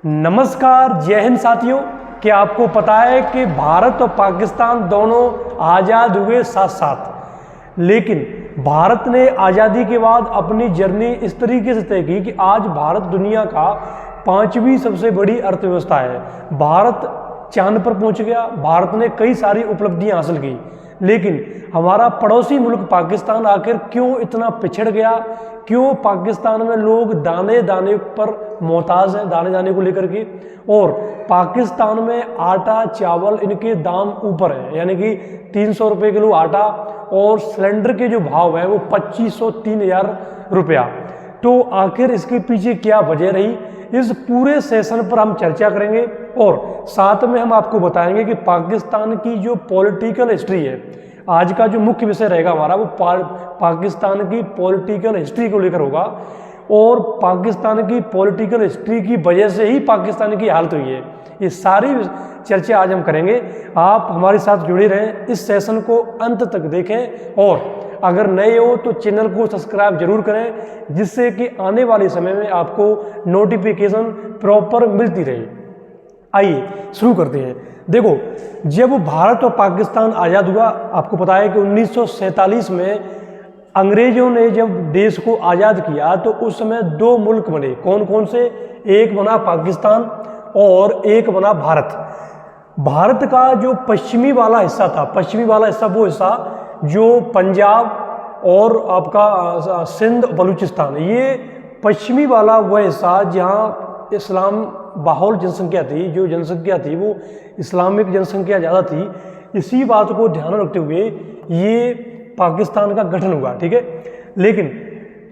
नमस्कार, जय हिंद साथियों। क्या आपको पता है कि भारत और पाकिस्तान दोनों आज़ाद हुए साथ साथ, लेकिन भारत ने आज़ादी के बाद अपनी जर्नी इस तरीके से तय की कि आज भारत दुनिया का 5वीं सबसे बड़ी अर्थव्यवस्था है। भारत चांद पर पहुंच गया, भारत ने कई सारी उपलब्धियां हासिल की, लेकिन हमारा पड़ोसी मुल्क पाकिस्तान आखिर क्यों इतना पिछड़ गया? क्यों पाकिस्तान में लोग दाने दाने पर मोहताज हैं, दाने दाने को लेकर के? और पाकिस्तान में आटा चावल इनके दाम ऊपर हैं, यानी कि 300 रुपये किलो आटा और सिलेंडर के जो भाव हैं वो 2500-3000 रुपया। तो आखिर इसके पीछे क्या वजह रही, इस पूरे सेशन पर हम चर्चा करेंगे और साथ में हम आपको बताएंगे कि पाकिस्तान की जो पॉलिटिकल हिस्ट्री है, आज का जो मुख्य विषय रहेगा हमारा वो पाकिस्तान की पॉलिटिकल हिस्ट्री को लेकर होगा। और पाकिस्तान की पॉलिटिकल हिस्ट्री की वजह से ही पाकिस्तान की हालत हुई है। ये सारी चर्चा आज हम करेंगे। आप हमारे साथ जुड़े रहें, इस सेशन को अंत तक देखें और अगर नए हो तो चैनल को सब्सक्राइब जरूर करें, जिससे कि आने वाले समय में आपको नोटिफिकेशन प्रॉपर मिलती रहे। आइए शुरू करते हैं। देखो, जब भारत और पाकिस्तान आज़ाद हुआ, आपको पता है कि 1947 में अंग्रेजों ने जब देश को आज़ाद किया तो उस समय दो मुल्क बने। कौन कौन से? एक बना पाकिस्तान और एक बना भारत। भारत का जो पश्चिमी वाला हिस्सा था, पश्चिमी वाला हिस्सा वो हिस्सा जो पंजाब और आपका सिंध बलूचिस्तान, ये पश्चिमी वाला वह हिस्सा जहाँ इस्लाम बाहुल जनसंख्या थी, जो जनसंख्या थी वो इस्लामिक जनसंख्या ज़्यादा थी। इसी बात को ध्यान में रखते हुए ये पाकिस्तान का गठन हुआ, ठीक है। लेकिन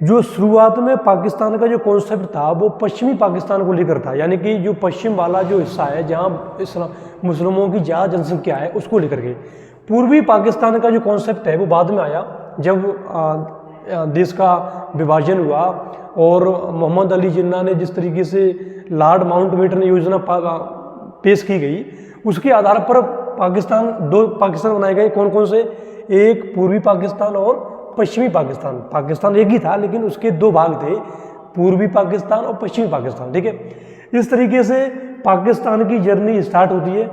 जो शुरुआत में पाकिस्तान का जो कॉन्सेप्ट था वो पश्चिमी पाकिस्तान को लेकर था, यानी कि जो पश्चिम वाला जो हिस्सा है जहाँ मुस्लिमों की ज़्यादा जनसंख्या है उसको लेकर के। पूर्वी पाकिस्तान का जो कॉन्सेप्ट है वो बाद में आया, जब देश का विभाजन हुआ और मोहम्मद अली जिन्ना ने जिस तरीके से लॉर्ड माउंटबेटन योजना पेश की गई, उसके आधार पर दो पाकिस्तान बनाए गए। कौन कौन से? एक पूर्वी पाकिस्तान और पश्चिमी पाकिस्तान। पाकिस्तान एक ही था लेकिन उसके दो भाग थे, पूर्वी पाकिस्तान और पश्चिमी पाकिस्तान, ठीक है। इस तरीके से पाकिस्तान की जर्नी स्टार्ट होती है।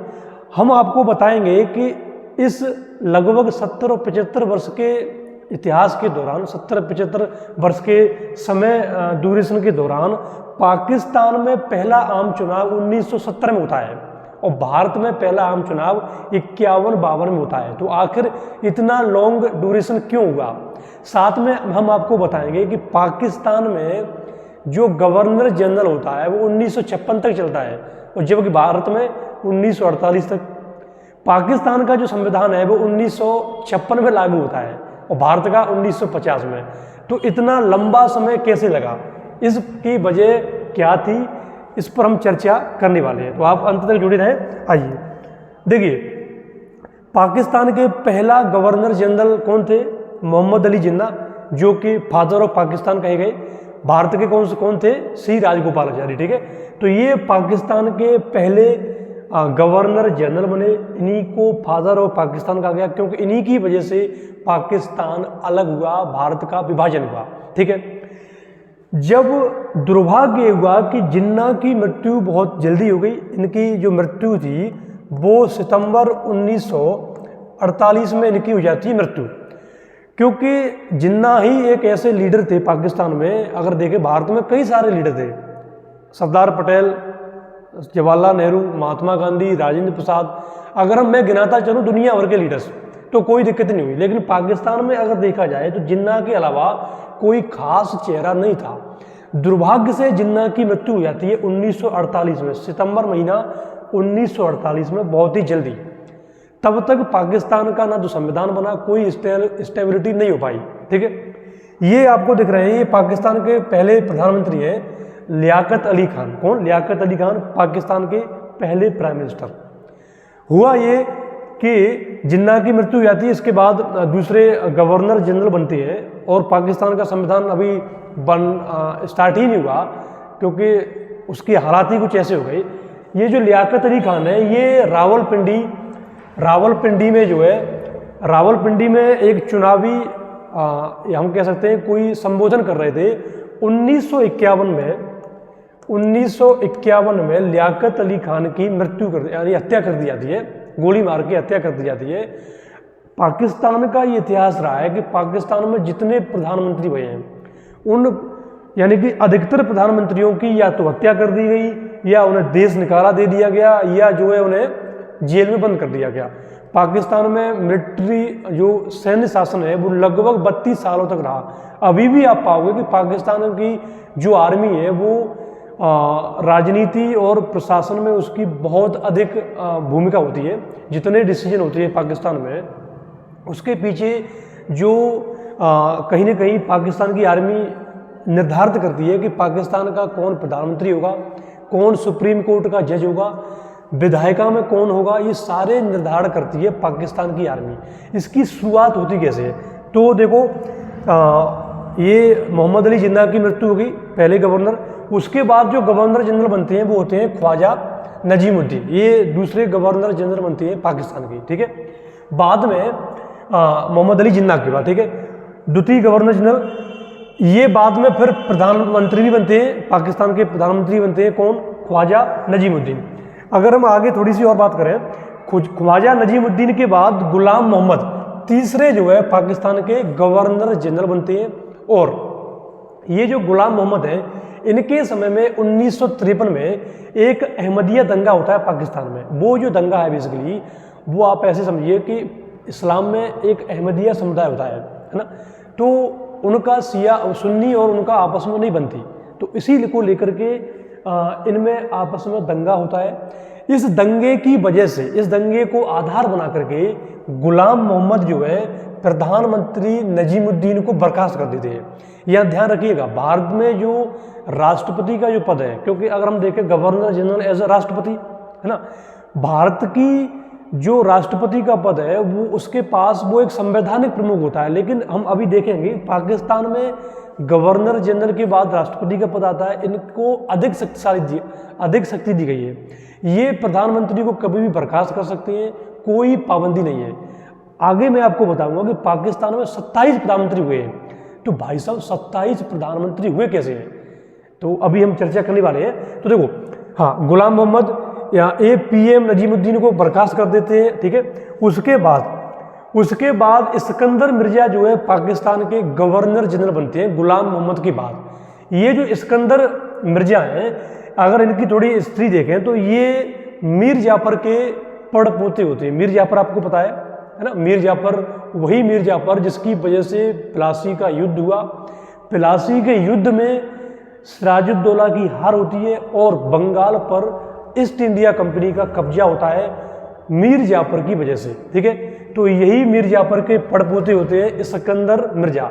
हम आपको बताएंगे कि इस लगभग 70 और 75 वर्ष के इतिहास के दौरान, 70-75 वर्ष के समय ड्यूरेशन के दौरान पाकिस्तान में पहला आम चुनाव 1970 में होता है और भारत में पहला आम चुनाव 51-52 में होता है। तो आखिर इतना लॉन्ग ड्यूरेशन क्यों हुआ? साथ में हम आपको बताएंगे कि पाकिस्तान में जो गवर्नर जनरल होता है वो 1956 तक चलता है और जबकि भारत में 1948 तक। पाकिस्तान का जो संविधान है वो 1956 में लागू होता है और भारत का 1950 में। तो इतना लंबा समय कैसे लगा, इसकी वजह क्या थी, इस पर हम चर्चा करने वाले हैं, तो आप अंत तक जुड़े रहें। आइए देखिए, पाकिस्तान के पहला गवर्नर जनरल कौन थे? मोहम्मद अली जिन्ना, जो कि फादर ऑफ पाकिस्तान कहे गए। भारत के कौन थे? सी राजगोपालाचारी, ठीक है। तो ये पाकिस्तान के पहले गवर्नर जनरल बने। इन्हीं को फादर ऑफ पाकिस्तान कहा गया क्योंकि इन्हीं की वजह से पाकिस्तान अलग हुआ, भारत का विभाजन हुआ, ठीक है। जब दुर्भाग्य हुआ कि जिन्ना की मृत्यु बहुत जल्दी हो गई। इनकी जो मृत्यु थी वो सितंबर 1948 में इनकी हो जाती है मृत्यु, क्योंकि जिन्ना ही एक ऐसे लीडर थे पाकिस्तान में। अगर देखें, भारत में कई सारे लीडर थे, सरदार पटेल, जवाहरलाल नेहरू, महात्मा गांधी, राजेंद्र प्रसाद, अगर मैं गिनाता चलूँ दुनिया भर के लीडर्स, तो कोई दिक्कत नहीं हुई। लेकिन पाकिस्तान में अगर देखा जाए तो जिन्ना के अलावा कोई खास चेहरा नहीं था। दुर्भाग्य से जिन्ना की मृत्यु हो जाती है 1948 में, सितंबर महीना 1948 में, बहुत ही जल्दी। तब तक पाकिस्तान का ना तो संविधान बना, कोई स्टेबिलिटी नहीं हो पाई, ठीक है। ये आपको दिख रहे हैं, ये पाकिस्तान के पहले प्रधानमंत्री हैं लियाकत अली खान। कौन? लियाकत अली खान, पाकिस्तान के पहले प्राइम मिनिस्टर। हुआ ये कि जिन्ना की मृत्यु हो जाती है, इसके बाद दूसरे गवर्नर जनरल बनते हैं और पाकिस्तान का संविधान अभी स्टार्ट ही नहीं हुआ क्योंकि उसकी हालात ही कुछ ऐसे हो गए। ये जो लियाकत अली खान है, ये रावलपिंडी में जो है, रावलपिंडी में एक चुनावी हम कह सकते हैं कोई संबोधन कर रहे थे 1951 में। 1951 में लियाकत अली खान की मृत्यु कर यानी हत्या कर दी जाती है, गोली मार के हत्या कर दी जाती है। पाकिस्तान का ये इतिहास रहा है कि पाकिस्तान में जितने प्रधानमंत्री हुए हैं उन यानी कि अधिकतर प्रधानमंत्रियों की या तो हत्या कर दी गई या उन्हें देश निकाला दे दिया गया या जो है उन्हें जेल में बंद कर दिया गया। पाकिस्तान में मिलिट्री जो सैन्य शासन है वो लगभग 32 सालों तक रहा। अभी भी आप पाओगे कि पाकिस्तान की जो आर्मी है वो राजनीति और प्रशासन में उसकी बहुत अधिक भूमिका होती है। जितने डिसीजन होते हैं पाकिस्तान में उसके पीछे जो कहीं ना कहीं पाकिस्तान की आर्मी निर्धारित करती है कि पाकिस्तान का कौन प्रधानमंत्री होगा, कौन सुप्रीम कोर्ट का जज होगा, विधायिका में कौन होगा, ये सारे निर्धारण करती है पाकिस्तान की आर्मी। इसकी शुरुआत होती कैसे है? तो देखो ये मोहम्मद अली जिन्ना की मृत्यु होगी, पहले गवर्नर। उसके बाद जो गवर्नर जनरल बनते हैं वो होते हैं ख्वाजा नजीमुद्दीन, ये दूसरे गवर्नर जनरल बनते हैं पाकिस्तान की, ठीक है। बाद में मोहम्मद अली जिन्ना के बाद, ठीक है, द्वितीय गवर्नर जनरल, ये बाद में फिर प्रधानमंत्री भी बनते हैं, पाकिस्तान के प्रधानमंत्री बनते हैं कौन? ख्वाजा नजीमुद्दीन। अगर हम आगे थोड़ी सी और बात करें, ख्वाजा नजीमुद्दीन के बाद गुलाम मोहम्मद तीसरे जो है पाकिस्तान के गवर्नर जनरल बनते हैं। और ये जो गुलाम मोहम्मद है इनके समय में 1953 में एक अहमदिया दंगा होता है पाकिस्तान में। वो जो दंगा है बेसिकली वो आप ऐसे समझिए कि इस्लाम में एक अहमदिया समुदाय होता है ना, तो उनका शिया सुन्नी और उनका आपस में नहीं बनती, तो इसी को लेकर के इनमें आपस में दंगा होता है। इस दंगे की वजह से, इस दंगे को आधार बना करके गुलाम मोहम्मद जो है प्रधानमंत्री नजीमुद्दीन को बर्खास्त कर देते हैं। यहाँ ध्यान रखिएगा, भारत में जो राष्ट्रपति का जो पद है, क्योंकि अगर हम देखें गवर्नर जनरल एज ए राष्ट्रपति है ना, भारत की जो राष्ट्रपति का पद है वो उसके पास वो एक संवैधानिक प्रमुख होता है। लेकिन हम अभी देखेंगे पाकिस्तान में गवर्नर जनरल के बाद राष्ट्रपति का पद आता है, इनको अधिक शक्ति दी गई है। ये प्रधानमंत्री को कभी भी बर्खास्त कर सकते हैं, कोई पाबंदी नहीं है। आगे मैं आपको बताऊंगा कि पाकिस्तान में 27 प्रधानमंत्री हुए हैं। तो भाई साहब 27 प्रधानमंत्री हुए कैसे हैं, तो अभी हम चर्चा करने वाले हैं। तो देखो, हाँ, गुलाम मोहम्मद या PM नजीमुद्दीन को बर्खास्त कर देते हैं, ठीक है। उसके बाद इस्कंदर मिर्जा जो है पाकिस्तान के गवर्नर जनरल बनते हैं गुलाम मोहम्मद के बाद। ये जो इस्कंदर मिर्जा हैं, अगर इनकी थोड़ी हिस्ट्री देखें तो ये मीर जाफर के पड़पोते होते हैं। मीर जाफर आपको पता है ना, मीर जाफर वही मीर जाफर जिसकी वजह से प्लासी का युद्ध हुआ। प्लासी के युद्ध में सिराजुद्दौला की हार होती है और बंगाल पर ईस्ट इंडिया कंपनी का कब्जा होता है मीर जाफर की वजह से, ठीक है। तो यही मीर जाफर के पड़पोते होते हैं इस्कंदर मिर्जा।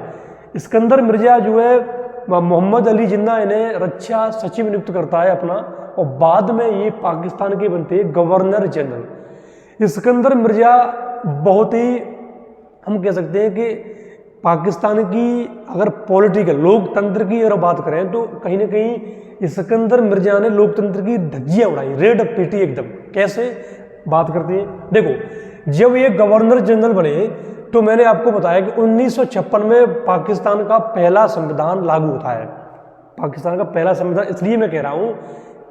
इस्कंदर मिर्जा जो है मोहम्मद अली जिन्ना इन्हें रक्षा सचिव नियुक्त करता है अपना, और बाद में ये पाकिस्तान के बनते हैं गवर्नर जनरल। इस्कंदर मिर्जा बहुत ही, हम कह सकते हैं कि पाकिस्तान की अगर पॉलिटिकल लोकतंत्र की अगर बात करें तो कहीं ना कहीं इस्कंदर मिर्जा ने लोकतंत्र की धज्जियां उड़ाई, रेड पीटी एकदम। कैसे बात करते हैं, देखो, जब ये गवर्नर जनरल बने तो मैंने आपको बताया कि 1956 में पाकिस्तान का पहला संविधान लागू होता है। पाकिस्तान का पहला संविधान इसलिए मैं कह रहा हूँ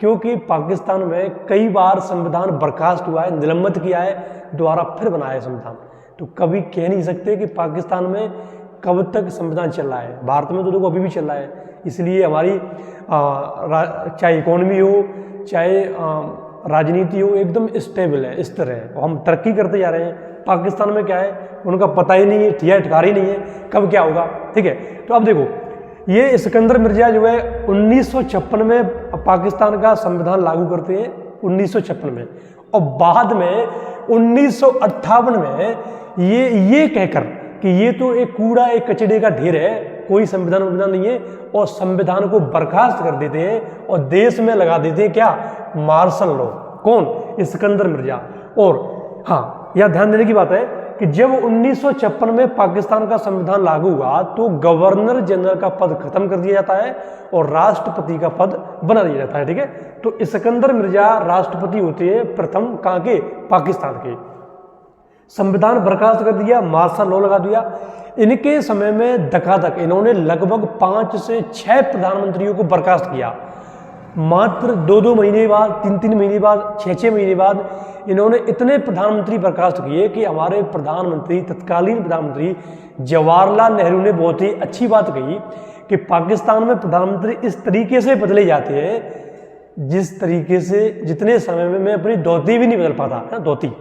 क्योंकि पाकिस्तान में कई बार संविधान बर्खास्त हुआ है, निलंबित किया है, दोबारा फिर बनाया है संविधान। तो कभी कह नहीं सकते कि पाकिस्तान में कब तक संविधान चल रहा है। भारत में तो देखो अभी भी चल रहा है, इसलिए हमारी चाहे इकोनॉमी हो चाहे राजनीति हो एकदम स्टेबल है, स्थिर है, और हम तरक्की करते जा रहे हैं। पाकिस्तान में क्या है उनका पता ही नहीं है, ठिकाना ही नहीं है कब क्या होगा, ठीक है। तो अब देखो, ये इस्कंदर मिर्जा जो है 1956 में पाकिस्तान का संविधान लागू करते हैं 1956 में, और बाद में 1958 में ये कहकर कि ये तो एक कूड़ा एक कचड़े का ढेर है, कोई संविधान नहीं है, और संविधान को बर्खास्त कर देते हैं और देश में लगा देते हैं क्या, मार्शल लॉ। कौन? इस्कंदर मिर्जा। और हाँ, यह ध्यान देने की बात है कि जब 1956 में पाकिस्तान का संविधान लागू हुआ तो गवर्नर जनरल का पद खत्म कर दिया जाता है और राष्ट्रपति का पद बना दिया जाता है, ठीक है। तो इस्कंदर मिर्जा राष्ट्रपति होते हैं प्रथम, कहाँ के? पाकिस्तान के। संविधान बर्खास्त कर दिया, मार्शल लॉ लगा दिया। इनके समय में धकाधक इन्होंने लगभग 5 से 6 प्रधानमंत्रियों को बर्खास्त किया। मात्र 2-2 महीने बाद, 3-3 महीने बाद, 6-6 महीने बाद इन्होंने इतने प्रधानमंत्री बर्खास्त किए कि हमारे प्रधानमंत्री, तत्कालीन प्रधानमंत्री जवाहरलाल नेहरू ने बहुत ही अच्छी बात कही कि पाकिस्तान में प्रधानमंत्री इस तरीके से बदले जाते हैं जिस तरीके से, जितने समय में मैं अपनी धोती भी नहीं बदल पाता है ना, धोती।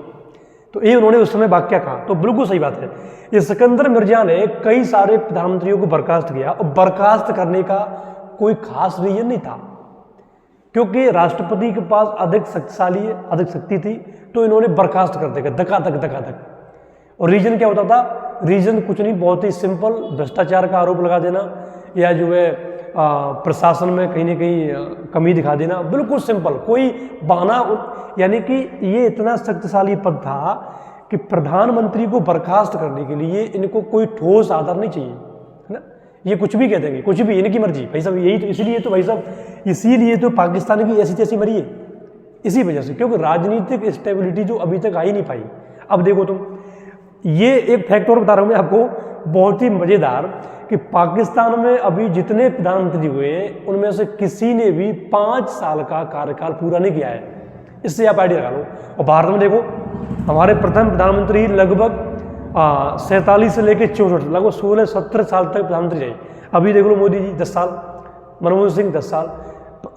तो ये उन्होंने उस समय वाक्य कहा, तो बिल्कुल सही बात है। ये सिकंदर मिर्जा ने कई सारे प्रधानमंत्रियों को बर्खास्त किया और बर्खास्त करने का कोई खास रीजन नहीं था, क्योंकि राष्ट्रपति के पास अधिक शक्ति थी, तो इन्होंने बर्खास्त कर देगा धक्का। और रीजन क्या होता था? रीजन कुछ नहीं, बहुत ही सिंपल, भ्रष्टाचार का आरोप लगा देना या जो है प्रशासन में कहीं ना कहीं कमी दिखा देना, बिल्कुल सिंपल, कोई बहाना। यानी कि ये इतना शक्तिशाली पद था कि प्रधानमंत्री को बर्खास्त करने के लिए इनको कोई ठोस आधार नहीं चाहिए, है ना। ये कुछ भी कह देंगे, कुछ भी, इनकी मर्जी भाई साहब। यही तो, इसीलिए तो पाकिस्तान की ऐसी तैसी मरी है, इसी वजह से, क्योंकि राजनीतिक स्टेबिलिटी जो अभी तक आ ही नहीं पाई। अब देखो तुम, ये एक फैक्ट और बता रहा हूँ मैं आपको, बहुत ही मज़ेदार, कि पाकिस्तान में अभी जितने प्रधानमंत्री हुए उनमें से किसी ने भी 5 साल का कार्यकाल पूरा नहीं किया है। इससे आप आइडिया लगा लो। और भारत में देखो, हमारे प्रथम प्रधानमंत्री लगभग 47 से लेकर 64, लगभग 16-17 साल तक प्रधानमंत्री रहे। अभी देख लो, मोदी जी 10 साल, मनमोहन सिंह 10 साल,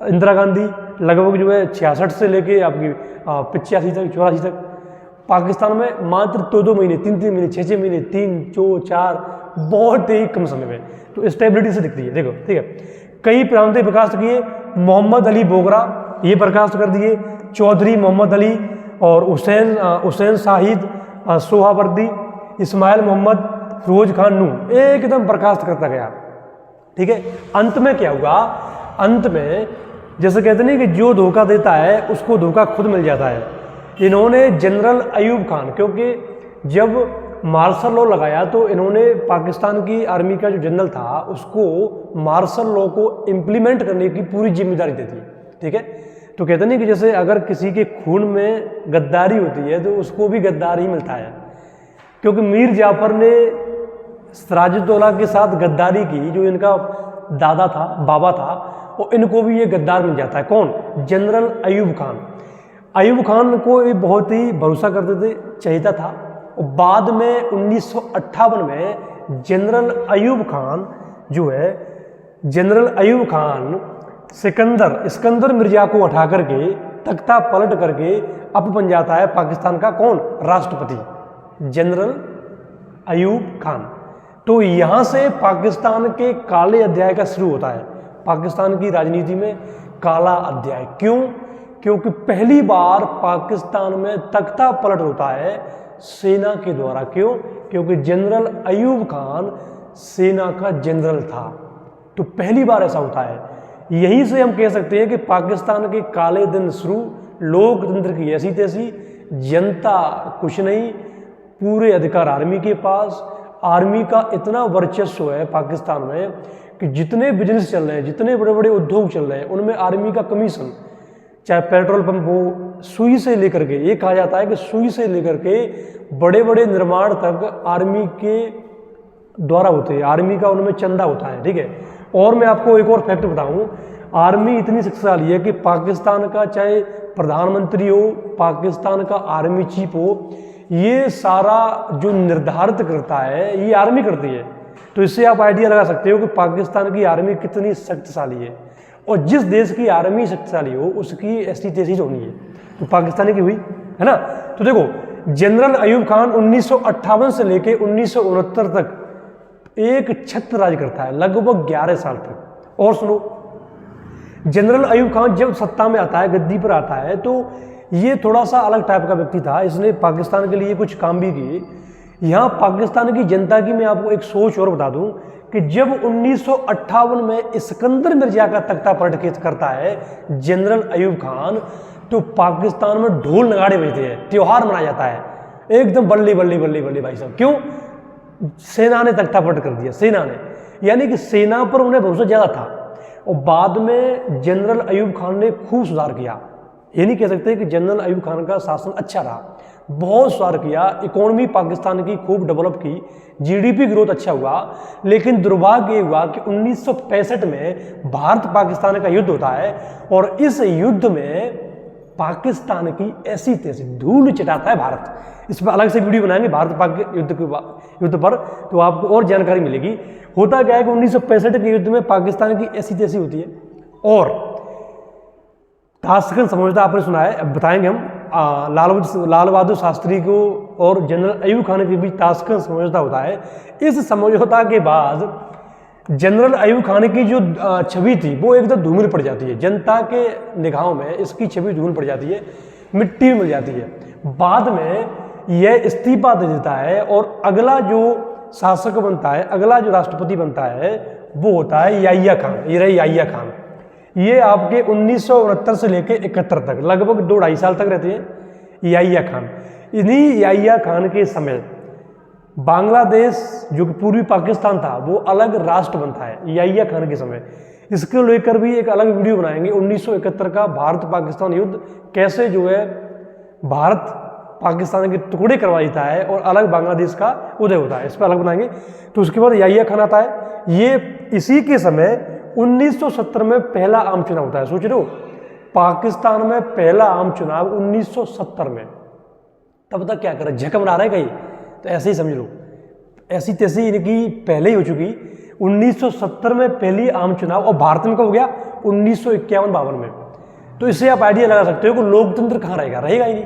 इंदिरा गांधी लगभग जो है 66 से लेके आपकी 85 तक, 84 तक। पाकिस्तान में मात्र 2-2 महीने, 3-3 महीने, 6-6 महीने, 3-4, बहुत ही कम समय में। तो स्टेबिलिटी से दिखती है, देखो, ठीक है। कई प्रधानमंत्री बर्खास्त किए, मोहम्मद अली बोगरा ये बर्खास्त कर दिए, चौधरी मोहम्मद अली और हुसैन शाहिद सोहावर्दी, इस्माइल मोहम्मद, फिरोज खान नू, एकदम बर्खास्त करता गया, ठीक है। अंत में क्या हुआ? अंत में जैसे कहते नहीं कि जो धोखा देता है उसको धोखा खुद मिल जाता है। इन्होंने जनरल अयूब खान, क्योंकि जब मार्शल लॉ लगाया तो इन्होंने पाकिस्तान की आर्मी का जो जनरल था उसको मार्शल लॉ को इम्प्लीमेंट करने की पूरी जिम्मेदारी दे दी, ठीक है। तो कहते नहीं कि जैसे अगर किसी के खून में गद्दारी होती है तो उसको भी गद्दार ही मिलता है, क्योंकि मीर जाफर ने सिराजुद्दौला के साथ गद्दारी की, जो इनका दादा था, बाबा था, और इनको भी ये गद्दार मिल जाता है। कौन? जनरल अयूब खान। अयूब खान को ये बहुत ही भरोसा करते थे, चाहता था। और बाद में 1958 में जनरल अयूब खान जो है, जनरल अयूब खान सिकंदर मिर्जा को हटा करके, तख्ता पलट करके अब बन जाता है पाकिस्तान का कौन? राष्ट्रपति, जनरल अयूब खान। तो यहाँ से पाकिस्तान के काले अध्याय का शुरू होता है, पाकिस्तान की राजनीति में काला अध्याय। क्यों? क्योंकि पहली बार पाकिस्तान में तख्ता पलट होता है सेना के द्वारा। क्यों? क्योंकि जनरल अयूब खान सेना का जनरल था, तो पहली बार ऐसा होता है। यहीं से हम कह सकते हैं कि पाकिस्तान के काले दिन शुरू, लोकतंत्र की ऐसी तैसी, जनता कुछ नहीं, पूरे अधिकार आर्मी के पास। आर्मी का इतना वर्चस्व है पाकिस्तान में कि जितने बिजनेस चल रहे हैं, जितने बड़े बड़े उद्योग चल रहे हैं, उनमें आर्मी का कमीशन, चाहे पेट्रोल पंप हो, सुई से लेकर के, ये कहा जाता है कि सुई से लेकर के बड़े बड़े निर्माण तक आर्मी के द्वारा होते हैं, आर्मी का उनमें चंदा होता है, ठीक है। और मैं आपको एक और फैक्ट बताऊं, आर्मी इतनी शक्तिशाली है कि पाकिस्तान का चाहे प्रधानमंत्री हो, पाकिस्तान का आर्मी चीफ हो, ये सारा जो निर्धारित करता है ये आर्मी करती है। तो इससे आप आइडिया लगा सकते हो कि पाकिस्तान की आर्मी कितनी शक्तिशाली है। और जिस देश की आर्मी शक्तिशाली हो उसकी ऐसी तैसी होनी है, तो पाकिस्तान की हुई, है ना। तो देखो, जनरल अयूब खान 1958 से लेके 1969 तक एक छत्र राज करता है, लगभग 11 साल तक। और सुनो, जनरल अयूब खान जब सत्ता में आता है, गद्दी पर आता है, तो ये थोड़ा सा अलग टाइप का व्यक्ति था। इसने पाकिस्तान के लिए कुछ काम भी किए। यहाँ पाकिस्तान की जनता की मैं आपको एक सोच और बता दूं कि जब 1958 में सिकंदर मिर्जा का तख्ता पलट करता है जनरल अयूब खान, तो पाकिस्तान में ढोल नगाड़े बजते हैं, त्योहार मनाया जाता है, एकदम बल्ली बल्ली बल्ली बल्ली भाई साहब। क्यों? सेना ने तख्ता पलट कर दिया, सेना ने, यानी कि सेना पर उन्हें भरोसा ज़्यादा था। और बाद में जनरल अयूब खान ने खूब सुधार किया, ये नहीं कह सकते कि जनरल अयूब खान का शासन अच्छा रहा। बहुत सुधार किया, इकोनॉमी पाकिस्तान की खूब डेवलप की, जीडीपी ग्रोथ अच्छा हुआ, लेकिन दुर्भाग्य ये हुआ कि 1965 में भारत पाकिस्तान का युद्ध होता है और इस युद्ध में पाकिस्तान की ऐसी तैसी धूल चटाता है भारत। इस पर अलग से वीडियो बनाएंगे भारत पाक युद्ध पर, तो आपको और जानकारी मिलेगी। होता क्या है कि 1965 के युद्ध में पाकिस्तान की ऐसी तैसी होती है और ताशकंद समझौता आपने सुना है, बताएंगे हम। लाल बहादुर शास्त्री को और जनरल अयूब खान के बीच ताशकंद समझौता होता है। इस समझौता के बाद जनरल अयूब खान की जो छवि थी वो एकदम धूमिल पड़ जाती है, जनता के निगाहों में इसकी छवि धूमिल पड़ जाती है, मिट्टी में मिल जाती है। बाद में यह इस्तीफा दे देता है और अगला जो शासक बनता है, अगला जो राष्ट्रपति बनता है वो होता है याहिया खान। ये रहे याहिया खान। ये आपके 1969 से लेकर 71 तक लगभग 2-2.5 साल तक रहते हैं याहिया खान। इन्हीं याहिया खान के समय बांग्लादेश जो कि पूर्वी पाकिस्तान था वो अलग राष्ट्र बनता है याहिया खान के समय। इसको लेकर भी एक अलग वीडियो बनाएंगे। 1971 का भारत पाकिस्तान युद्ध कैसे जो है भारत पाकिस्तान के टुकड़े करवा देता है और अलग बांग्लादेश का उदय होता है, इस पर अलग बनाएंगे। तो उसके बाद याहिया खान आता है। ये इसी के समय 1970 में पहला आम चुनाव होता है। सोच रहे हो, पाकिस्तान में पहला आम चुनाव 1970 में। तब तक क्या करे, झक बना रहे कहीं, तो ऐसे ही समझ लो, ऐसी तैसी इनकी पहले ही हो चुकी। 1970 में पहली आम चुनाव और भारत में कब हो गया, 1951-52 में। तो इससे आप आइडिया लगा सकते हो कि लोकतंत्र कहाँ रहेगा, रहेगा ही नहीं।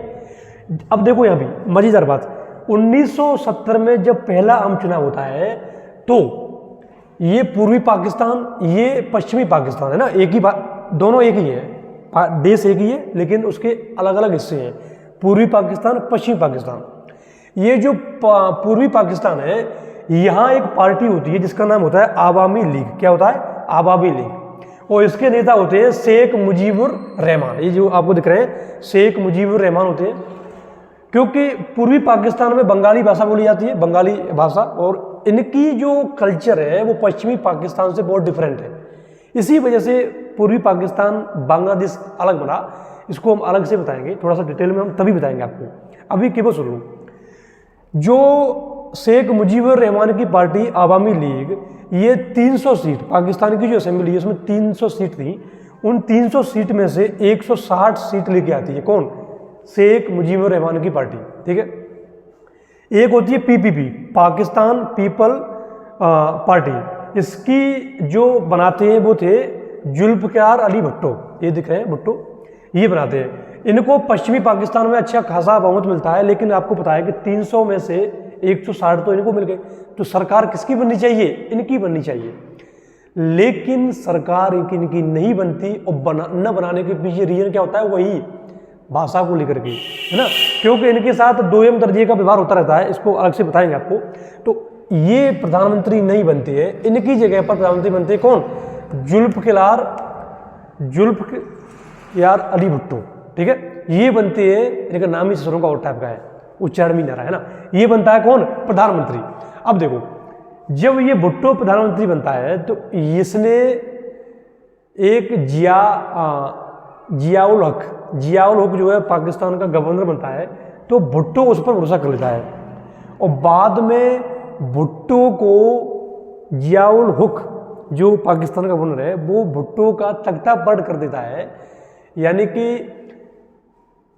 अब देखो यहाँ भी मजेदार बात, 1970 में जब पहला आम चुनाव होता है तो ये पूर्वी पाकिस्तान, ये पश्चिमी पाकिस्तान है ना, एक ही बात, दोनों एक ही है, देश एक ही है लेकिन उसके अलग अलग हिस्से हैं, पूर्वी पाकिस्तान, पश्चिमी पाकिस्तान। ये जो पूर्वी पाकिस्तान है, यहाँ एक पार्टी होती है जिसका नाम होता है आवामी लीग। क्या होता है, आवामी लीग। और इसके नेता होते हैं शेख मुजीबुर रहमान। ये जो आपको दिख रहे हैं शेख मुजीबुर रहमान होते हैं, क्योंकि पूर्वी पाकिस्तान में बंगाली भाषा बोली जाती है, बंगाली भाषा, और इनकी जो कल्चर है वो पश्चिमी पाकिस्तान से बहुत डिफरेंट है। इसी वजह से पूर्वी पाकिस्तान बांग्लादेश अलग बना। इसको हम अलग से बताएंगे, थोड़ा सा डिटेल में हम तभी बताएंगे आपको। अभी केवल सुन लो, जो शेख मुजीबुर रहमान की पार्टी आवामी लीग, ये 300 सीट, पाकिस्तान की जो असेंबली है उसमें 300 सीट थी, उन 300 सीट में से 160 सीट लेके आती है। कौन, शेख मुजीबुर रहमान की पार्टी, ठीक है। एक होती है पीपीपी, पाकिस्तान पीपल पार्टी। इसकी जो बनाते हैं वो थे जुल्फ़िकार अली भुट्टो, ये दिख रहे हैं भुट्टो, ये बनाते हैं। इनको पश्चिमी पाकिस्तान में अच्छा खासा बहुमत मिलता है, लेकिन आपको पता है कि 300 में से 160 तो इनको मिल गए। तो सरकार किसकी बननी चाहिए, इनकी बननी चाहिए, लेकिन सरकार इनकी नहीं बनती। और न बनाने के पीछे रीजन क्या होता है, वही भाषा को लेकर के, है ना, क्योंकि इनके साथ दोयम दर्जे का व्यवहार होता रहता है। इसको अलग से बताएंगे आपको। तो ये प्रधानमंत्री नहीं बनते हैं, इनकी जगह पर प्रधानमंत्री बनते हैं कौन, जुल्फ़िकार अली भुट्टो, ठीक है। ये बनते हैं, इनका नाम ही ससुरों का और टाइप का है, उच्चारण भी ना रहा है ना। ये बनता है कौन, प्रधानमंत्री। अब देखो, जब ये भुट्टो प्रधानमंत्री बनता है तो इसने एक जियाउल हक जो है पाकिस्तान का गवर्नर बनता है, तो भुट्टो उस पर भरोसा कर लेता है और बाद में भुट्टो को जियाउल हक जो पाकिस्तान का गवर्नर है वो भुट्टो का तख्ता पलट कर देता है। यानी कि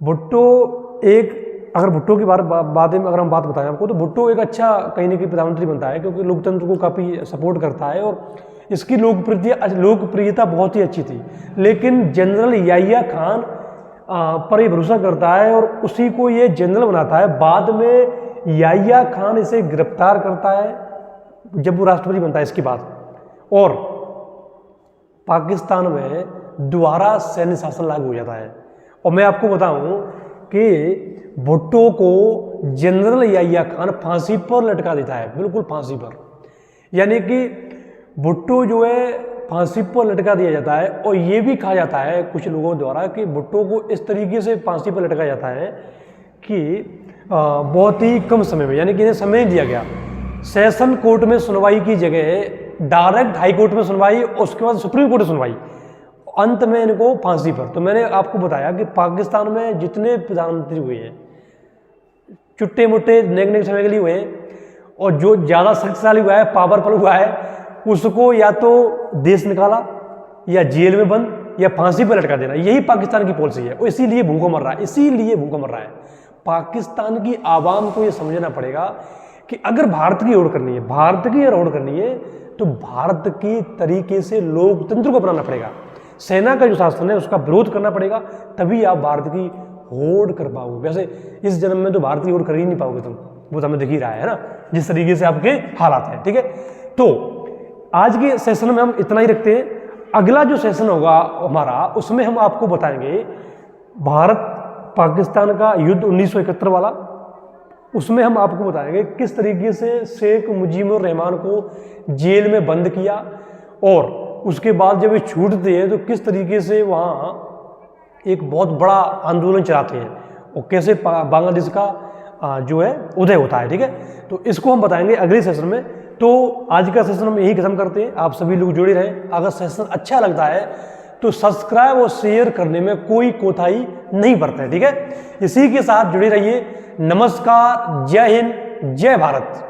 भुट्टो एक, अगर भुट्टो की बाद में अगर हम बात बताएं आपको, तो भुट्टो एक अच्छा कहीं ना कहीं प्रधानमंत्री बनता है, क्योंकि लोकतंत्र को काफ़ी सपोर्ट करता है और इसकी लोकप्रियता बहुत ही अच्छी थी। लेकिन जनरल याहिया खान पर ये भरोसा करता है और उसी को ये जनरल बनाता है। बाद में याहिया खान इसे गिरफ्तार करता है जब वो राष्ट्रपति बनता है इसके बाद, और पाकिस्तान में दोबारा सैन्य शासन लागू हो जाता है। और मैं आपको बताऊं कि भुट्टो को जनरल याहिया खान फांसी पर लटका देता है, बिल्कुल फांसी पर। यानी कि भुट्टो जो है फांसी पर लटका दिया जाता है। और ये भी कहा जाता है कुछ लोगों द्वारा कि भुट्टो को इस तरीके से फांसी पर लटकाया जाता है कि बहुत ही कम समय में, यानी कि इन्हें समय दिया गया। सेशन कोर्ट में सुनवाई की जगह डायरेक्ट हाई कोर्ट में सुनवाई, उसके बाद सुप्रीम कोर्ट में सुनवाई, अंत में इनको फांसी पर। तो मैंने आपको बताया कि पाकिस्तान में जितने प्रधानमंत्री हुए हैं चुट्टे मुट्टे नेक समय के लिए हुए हैं, और जो ज़्यादा शक्तिशाली हुआ है, पावरफुल हुआ है, उसको या तो देश निकाला या जेल में बंद या फांसी पर लटका देना। यही पाकिस्तान की पॉलिसी है और इसीलिए भूखों मर रहा है, इसीलिए भूखों मर रहा है। पाकिस्तान की आवाम को ये समझना पड़ेगा कि अगर भारत की ओर करनी है, भारत की ओर करनी है, तो भारत की तरीके से लोकतंत्र को अपनाना पड़ेगा। सेना का जो शासन है उसका विरोध करना पड़ेगा, तभी आप भारत की होड़ कर पाओगे। वैसे इस जन्म में तो भारत की होड़ कर ही नहीं पाओगे तुम, वो तो हमें दिख ही रहा है ना जिस तरीके से आपके हालात हैं। ठीक है, तो आज के सेशन में हम इतना ही रखते हैं। अगला जो सेशन होगा हमारा, उसमें हम आपको बताएंगे भारत पाकिस्तान का युद्ध 1971 वाला। उसमें हम आपको बताएंगे किस तरीके से शेख मुजीबुर रहमान को जेल में बंद किया, और उसके बाद जब ये छूटते हैं तो किस तरीके से वहाँ एक बहुत बड़ा आंदोलन चलाते हैं और कैसे बांग्लादेश का जो है उदय होता है। ठीक है, तो इसको हम बताएंगे अगले सेशन में। तो आज का सेशन हम यही खत्म करते हैं। आप सभी लोग जुड़े रहें। अगर सेशन अच्छा लगता है तो सब्सक्राइब और शेयर करने में कोई कोताही नहीं बरतें। ठीक है, इसी के साथ जुड़े रहिए। नमस्कार, जय हिंद, जय भारत।